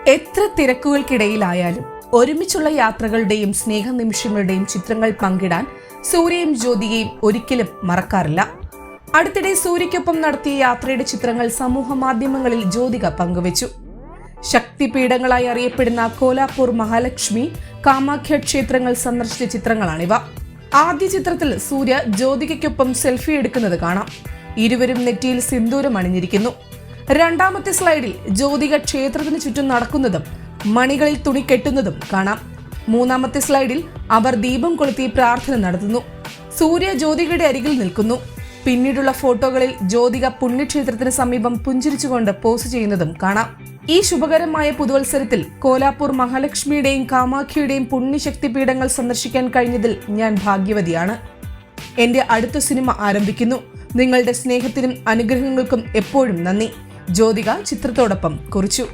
എത്ര തിരക്കുകൾക്കിടയിലായാലും ഒരുമിച്ചുള്ള യാത്രകളുടെയും സ്നേഹനിമിഷങ്ങളുടെയും ചിത്രങ്ങൾ പങ്കിടാൻ സൂര്യയും ജ്യോതികയും ഒരിക്കലും മറക്കാറില്ല. അടുത്തിടെ സൂര്യയ്ക്കൊപ്പം നടത്തിയ യാത്രയുടെ ചിത്രങ്ങൾ സമൂഹ മാധ്യമങ്ങളിൽ ജ്യോതിക പങ്കുവച്ചു. ശക്തിപീഠങ്ങളായി അറിയപ്പെടുന്ന കോലാപ്പൂർ മഹാലക്ഷ്മി, കാമാഖ്യ ക്ഷേത്രങ്ങൾ സന്ദർശിച്ച ചിത്രങ്ങളാണിവ. ആദ്യ ചിത്രത്തിൽ സൂര്യ ജ്യോതികയ്ക്കൊപ്പം സെൽഫി എടുക്കുന്നത് കാണാം. ഇരുവരും നെറ്റിയിൽ സിന്ദൂരം അണിഞ്ഞിരിക്കുന്നു. രണ്ടാമത്തെ സ്ലൈഡിൽ ജ്യോതിക ക്ഷേത്രത്തിന് ചുറ്റും നടക്കുന്നതും മണികളിൽ തുണി കെട്ടുന്നതും കാണാം. മൂന്നാമത്തെ സ്ലൈഡിൽ അവർ ദീപം കൊളുത്തി പ്രാർത്ഥന നടത്തുന്നു. സൂര്യ ജ്യോതികയുടെ അരികിൽ നിൽക്കുന്നു. പിന്നീടുള്ള ഫോട്ടോകളിൽ ജ്യോതിക പുണ്യക്ഷേത്രത്തിന് സമീപം പുഞ്ചിരിച്ചുകൊണ്ട് പോസ്റ്റ് ചെയ്യുന്നതും കാണാം. ഈ ശുഭകരമായ പുതുവത്സരത്തിൽ കോലാപ്പൂർ മഹാലക്ഷ്മിയുടെയും കാമാഖ്യയുടെയും പുണ്യശക്തി പീഠങ്ങൾ സന്ദർശിക്കാൻ കഴിഞ്ഞതിൽ ഞാൻ ഭാഗ്യവതിയാണ്. എന്റെ അടുത്ത സിനിമ ആരംഭിക്കുന്നു. നിങ്ങളുടെ സ്നേഹത്തിനും അനുഗ്രഹങ്ങൾക്കും എപ്പോഴും നന്ദി, ജ്യോതിക ചിത്രത്തോടൊപ്പം കുറിച്ചു.